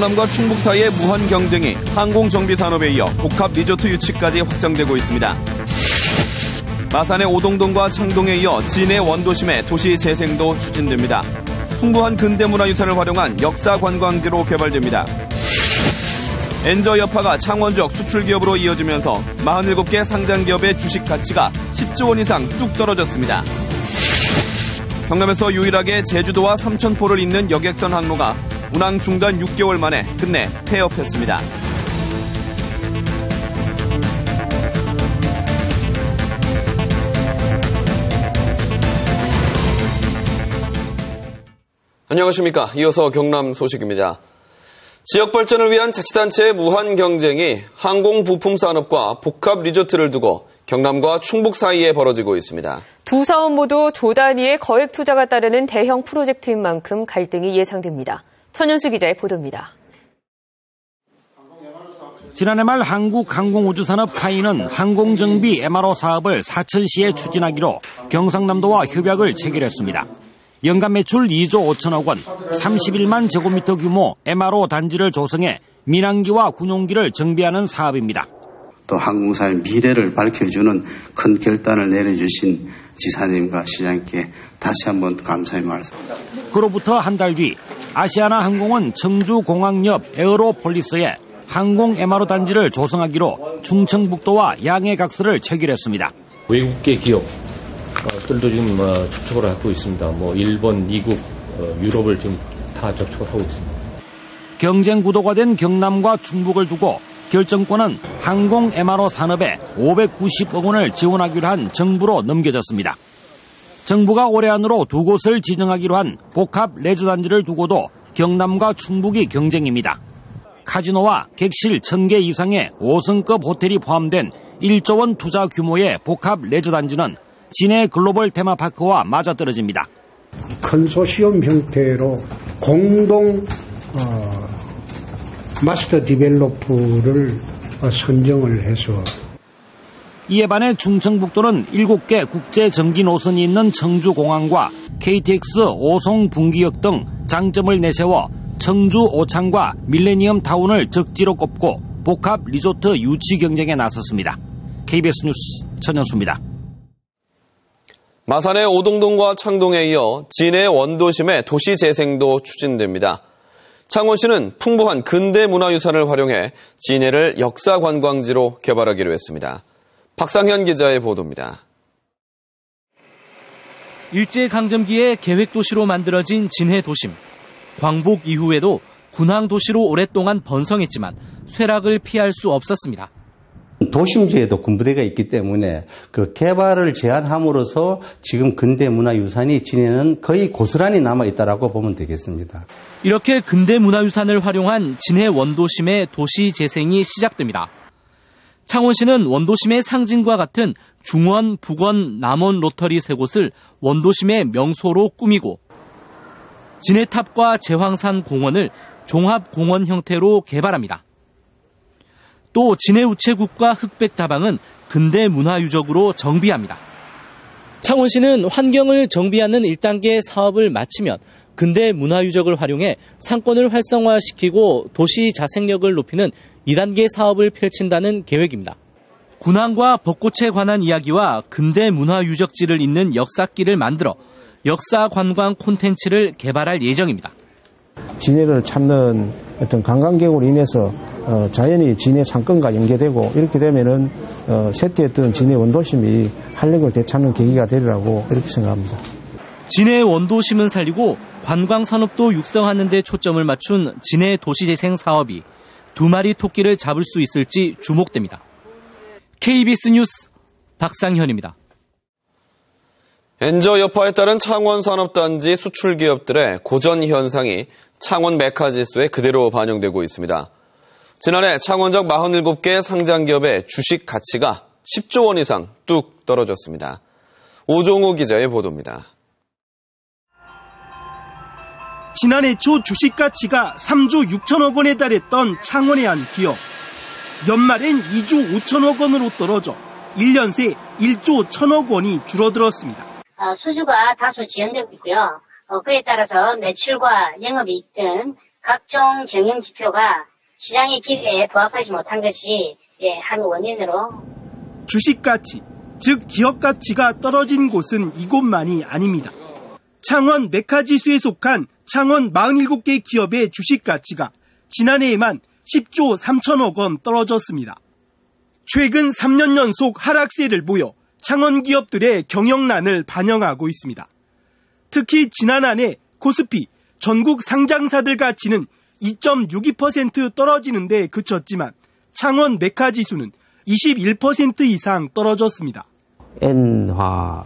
경남과 충북 사이의 무한 경쟁이 항공정비 산업에 이어 복합 리조트 유치까지 확장되고 있습니다. 마산의 오동동과 창동에 이어 진해 원도심의 도시 재생도 추진됩니다. 풍부한 근대문화유산을 활용한 역사관광지로 개발됩니다. 엔저 여파가 창원적 수출기업으로 이어지면서 47개 상장기업의 주식 가치가 10조 원 이상 뚝 떨어졌습니다. 경남에서 유일하게 제주도와 삼천포를 잇는 여객선 항로가 운항 중단 6개월 만에 끝내 폐업했습니다. 안녕하십니까. 이어서 경남 소식입니다. 지역 발전을 위한 자치단체의 무한 경쟁이 항공 부품 산업과 복합 리조트를 두고 경남과 충북 사이에 벌어지고 있습니다. 두 사업 모두 조 단위의 거액 투자가 따르는 대형 프로젝트인 만큼 갈등이 예상됩니다. 천연수 기자의 보도입니다. 지난해 말 한국항공우주산업 카이는 항공정비 MRO 사업을 사천시에 추진하기로 경상남도와 협약을 체결했습니다. 연간 매출 2조 5천억 원, 31만 제곱미터 규모 MRO 단지를 조성해 민항기와 군용기를 정비하는 사업입니다. 또 항공사의 미래를 밝혀주는 큰 결단을 내려주신 지사님과 시장님께 다시 한번 감사의 말씀. 그로부터 한 달 뒤 아시아나 항공은 청주공항 옆 에어로폴리스에 항공 MRO 단지를 조성하기로 충청북도와 양해각서를 체결했습니다. 외국계 기업들도 지금 접촉을 하고 있습니다. 일본, 미국, 유럽을 지금 다 접촉을 하고 있습니다. 경쟁 구도가 된 경남과 충북을 두고 결정권은 항공 MRO 산업에 590억 원을 지원하기로 한 정부로 넘겨졌습니다. 정부가 올해 안으로 두 곳을 지정하기로 한 복합 레저단지를 두고도 경남과 충북이 경쟁입니다. 카지노와 객실 1000개 이상의 5성급 호텔이 포함된 1조 원 투자 규모의 복합 레저단지는 진해 글로벌 테마파크와 맞아떨어집니다. 컨소시엄 형태로 공동 마스터 디벨로퍼를 선정을 해서 이에 반해 충청북도는 7개 국제 전기 노선이 있는 청주공항과 KTX 오송 분기역 등 장점을 내세워 청주 오창과 밀레니엄 타운을 적지로 꼽고 복합 리조트 유치 경쟁에 나섰습니다. KBS 뉴스 천연수입니다. 마산의 오동동과 창동에 이어 진해 원도심의 도시 재생도 추진됩니다. 창원시는 풍부한 근대 문화유산을 활용해 진해를 역사관광지로 개발하기로 했습니다. 박상현 기자의 보도입니다. 일제강점기에 계획도시로 만들어진 진해도심. 광복 이후에도 군항도시로 오랫동안 번성했지만 쇠락을 피할 수 없었습니다. 도심지에도 군부대가 있기 때문에 그 개발을 제한함으로써 지금 근대문화유산이 진해는 거의 고스란히 남아있다라고 보면 되겠습니다. 이렇게 근대문화유산을 활용한 진해 원도심의 도시 재생이 시작됩니다. 창원시는 원도심의 상징과 같은 중원, 북원, 남원 로터리 세 곳을 원도심의 명소로 꾸미고 진해탑과 제황산 공원을 종합공원 형태로 개발합니다. 또 진해우체국과 흑백다방은 근대문화유적으로 정비합니다. 창원시는 환경을 정비하는 1단계 사업을 마치면 근대문화유적을 활용해 상권을 활성화시키고 도시 자생력을 높이는 2단계 사업을 펼친다는 계획입니다. 군항과 벚꽃에 관한 이야기와 근대문화유적지를 잇는 역사길을 만들어 역사관광 콘텐츠를 개발할 예정입니다. 진해를 찾는 어떤 관광객으로 인해서 자연히 진해 상권과 연계되고 이렇게 되면은 쇠퇴했던 진해 원도심이 활력을 되찾는 계기가 되리라고 이렇게 생각합니다. 진해 원도심은 살리고 관광 산업도 육성하는 데 초점을 맞춘 진해 도시재생 사업이 두 마리 토끼를 잡을 수 있을지 주목됩니다. KBS 뉴스 박상현입니다. 엔저 여파에 따른 창원 산업단지 수출 기업들의 고전 현상이 창원 메카지수에 그대로 반영되고 있습니다. 지난해 창원적 47개 상장 기업의 주식 가치가 10조 원 이상 뚝 떨어졌습니다. 오종호 기자의 보도입니다. 지난해 초 주식 가치가 3조 6천억 원에 달했던 창원의 한 기업. 연말엔 2조 5천억 원으로 떨어져 1년 새 1조 1천억 원이 줄어들었습니다. 수주가 다소 지연되고 있고요. 그에 따라서 매출과 영업이익 등 각종 경영 지표가 시장의 기대에 부합하지 못한 것이 한 원인으로 주식 가치, 즉 기업 가치가 떨어진 곳은 이곳만이 아닙니다. 창원 메카지수에 속한 창원 47개 기업의 주식 가치가 지난해에만 10조 3천억 원 떨어졌습니다. 최근 3년 연속 하락세를 보여 창원 기업들의 경영난을 반영하고 있습니다. 특히 지난 한 해 코스피 전국 상장사들 가치는 2.62% 떨어지는 데 그쳤지만 창원 메카지수는 21% 이상 떨어졌습니다. N화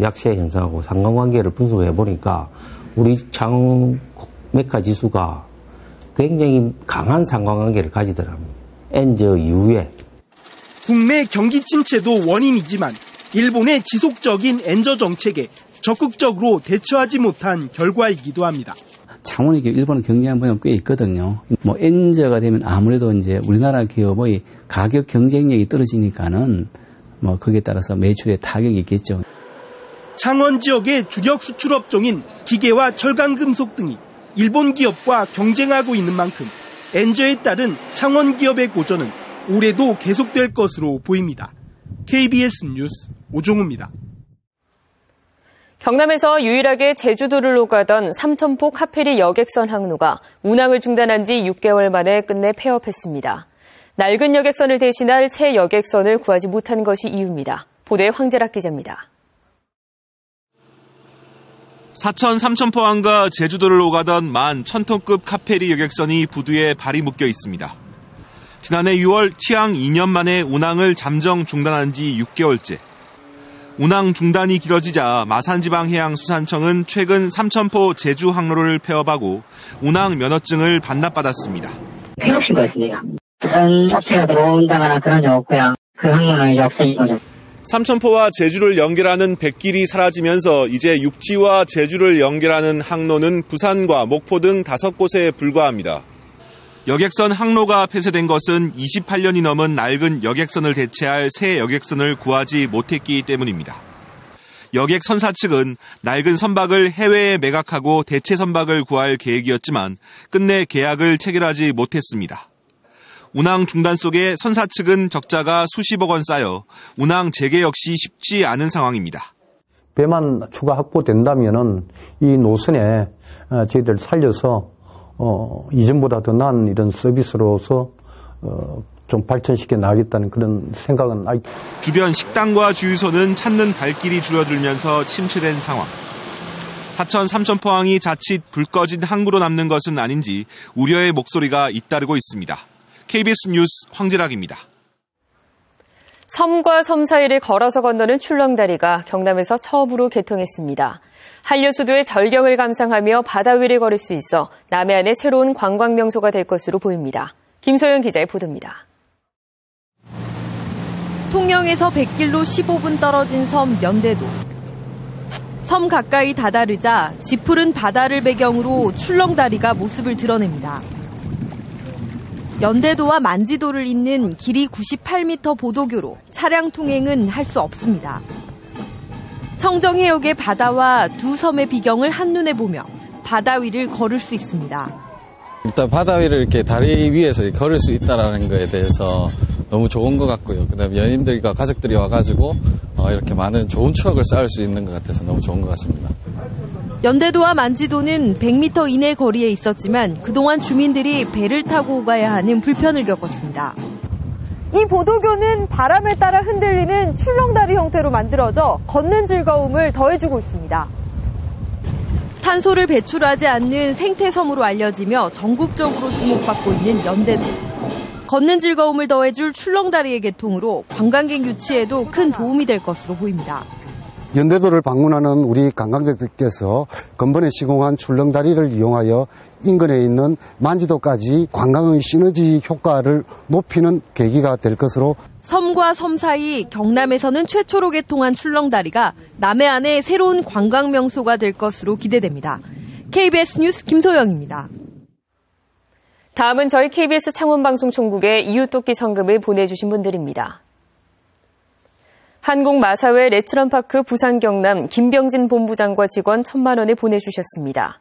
약세 현상하고 상관관계를 분석해 보니까 우리 창원 메카지수가 굉장히 강한 상관관계를 가지더랍니다. N저 이후에 국내 경기 침체도 원인이지만 일본의 지속적인 N저 정책에 적극적으로 대처하지 못한 결과이기도 합니다. 창원의 기업, 일본은 경쟁하는 분야가 꽤 있거든요. N저가 되면 아무래도 이제 우리나라 기업의 가격 경쟁력이 떨어지니까는 거기에 따라서 매출에 타격이 있겠죠. 창원 지역의 주력 수출업종인 기계와 철강금속 등이 일본 기업과 경쟁하고 있는 만큼 N저에 따른 창원 기업의 고전은 올해도 계속될 것으로 보입니다. KBS 뉴스 오종우입니다. 경남에서 유일하게 제주도를 오가던 삼천포 카페리 여객선 항로가 운항을 중단한 지 6개월 만에 끝내 폐업했습니다. 낡은 여객선을 대신할 새 여객선을 구하지 못한 것이 이유입니다. 보도에 황재락 기자입니다. 사천 삼천포항과 제주도를 오가던 11,000톤급 카페리 여객선이 부두에 발이 묶여 있습니다. 지난해 6월 취항 2년 만에 운항을 잠정 중단한 지 6개월째. 운항 중단이 길어지자 마산지방해양수산청은 최근 삼천포 제주 항로를 폐업하고 운항 면허증을 반납받았습니다. 폐업신 거였습니다. 다른 업체가 들어온다거나 그런 적 없고요. 그 항로는 역세인 거죠. 삼천포와 제주를 연결하는 백길이 사라지면서 이제 육지와 제주를 연결하는 항로는 부산과 목포 등 5곳에 불과합니다. 여객선 항로가 폐쇄된 것은 28년이 넘은 낡은 여객선을 대체할 새 여객선을 구하지 못했기 때문입니다. 여객선사 측은 낡은 선박을 해외에 매각하고 대체 선박을 구할 계획이었지만 끝내 계약을 체결하지 못했습니다. 운항 중단 속에 선사 측은 적자가 수십억 원 쌓여 운항 재개 역시 쉽지 않은 상황입니다. 배만 추가 확보된다면은 이 노선에 저희들 살려서 이전보다 더 나은 이런 서비스로서 좀 발전시켜 나가겠다는 그런 생각은 주변 식당과 주유소는 찾는 발길이 줄어들면서 침체된 상황. 사천 삼천포항이 자칫 불 꺼진 항구로 남는 것은 아닌지 우려의 목소리가 잇따르고 있습니다. KBS 뉴스 황재락입니다. 섬과 섬 사이를 걸어서 건너는 출렁다리가 경남에서 처음으로 개통했습니다. 한려수도의 절경을 감상하며 바다 위를 걸을 수 있어 남해안의 새로운 관광 명소가 될 것으로 보입니다. 김소연 기자의 보도입니다. 통영에서 100길로 15분 떨어진 섬 연대도. 섬 가까이 다다르자 짙푸른 바다를 배경으로 출렁다리가 모습을 드러냅니다. 연대도와 만지도를 잇는 길이 98m 보도교로 차량 통행은 할 수 없습니다. 청정해역의 바다와 두 섬의 비경을 한눈에 보며 바다 위를 걸을 수 있습니다. 일단 바다 위를 이렇게 다리 위에서 걸을 수 있다는 거에 대해서 너무 좋은 것 같고요. 그다음에 연인들과 가족들이 와가지고 이렇게 많은 좋은 추억을 쌓을 수 있는 것 같아서 너무 좋은 것 같습니다. 연대도와 만지도는 100m 이내 거리에 있었지만 그동안 주민들이 배를 타고 오가야 하는 불편을 겪었습니다. 이 보도교는 바람에 따라 흔들리는 출렁다리 형태로 만들어져 걷는 즐거움을 더해주고 있습니다. 탄소를 배출하지 않는 생태섬으로 알려지며 전국적으로 주목받고 있는 연대도. 걷는 즐거움을 더해줄 출렁다리의 개통으로 관광객 유치에도 큰 도움이 될 것으로 보입니다. 연대도를 방문하는 우리 관광객들께서 근본에 시공한 출렁다리를 이용하여 인근에 있는 만지도까지 관광의 시너지 효과를 높이는 계기가 될 것으로. 섬과 섬 사이 경남에서는 최초로 개통한 출렁다리가 남해안의 새로운 관광 명소가 될 것으로 기대됩니다. KBS 뉴스 김소영입니다. 다음은 저희 KBS 창원방송총국에 이웃돕기 성금을 보내주신 분들입니다. 한국마사회 레츠런파크 부산 경남 김병진 본부장과 직원 1,000만 원을 보내주셨습니다.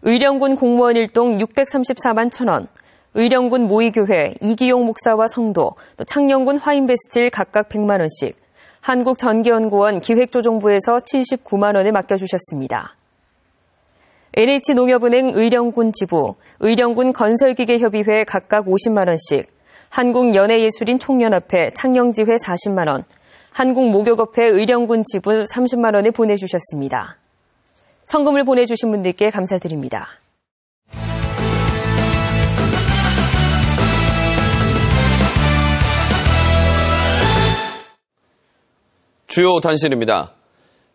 의령군 공무원 일동 634만 1,000원, 의령군 모의교회 이기용 목사와 성도, 또 창녕군 화인베스틸 각각 100만 원씩, 한국전기연구원 기획조정부에서 79만 원을 맡겨주셨습니다. NH농협은행 의령군 지부, 의령군 건설기계협의회 각각 50만 원씩, 한국연예예술인 총연합회 창녕지회 40만 원, 한국목욕업회 의령군 지부 30만 원을 보내주셨습니다. 성금을 보내주신 분들께 감사드립니다. 주요 단신입니다.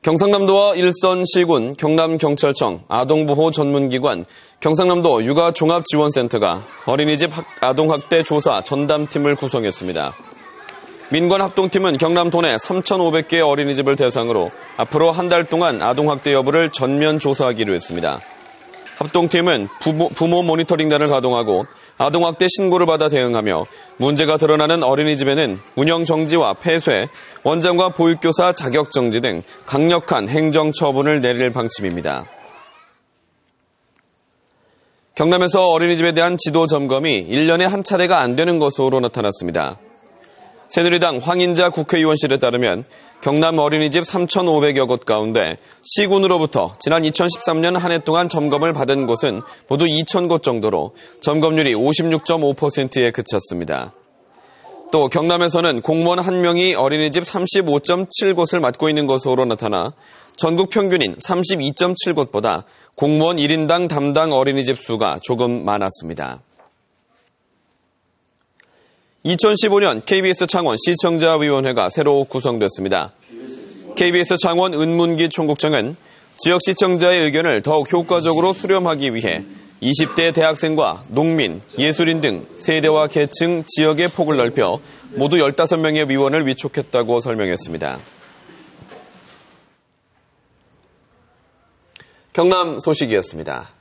경상남도와 일선시군, 경남경찰청, 아동보호 전문기관, 경상남도 육아종합지원센터가 어린이집 아동학대 조사 전담팀을 구성했습니다. 민관합동팀은 경남 도내 3,500개 어린이집을 대상으로 앞으로 한 달 동안 아동학대 여부를 전면 조사하기로 했습니다. 합동팀은 부모 모니터링단을 가동하고 아동학대 신고를 받아 대응하며 문제가 드러나는 어린이집에는 운영 정지와 폐쇄, 원장과 보육교사 자격 정지 등 강력한 행정 처분을 내릴 방침입니다. 경남에서 어린이집에 대한 지도 점검이 1년에 한 차례가 안 되는 것으로 나타났습니다. 새누리당 황인자 국회의원실에 따르면 경남 어린이집 3,500여 곳 가운데 시군으로부터 지난 2013년 한 해 동안 점검을 받은 곳은 모두 2,000곳 정도로 점검률이 56.5%에 그쳤습니다. 또 경남에서는 공무원 1명이 어린이집 35.7곳을 맡고 있는 것으로 나타나 전국 평균인 32.7곳보다 공무원 1인당 담당 어린이집 수가 조금 많았습니다. 2015년 KBS 창원 시청자위원회가 새로 구성됐습니다. KBS 창원 은문기 총국장은 지역 시청자의 의견을 더욱 효과적으로 수렴하기 위해 20대 대학생과 농민, 예술인 등 세대와 계층, 지역의 폭을 넓혀 모두 15명의 위원을 위촉했다고 설명했습니다. 경남 소식이었습니다.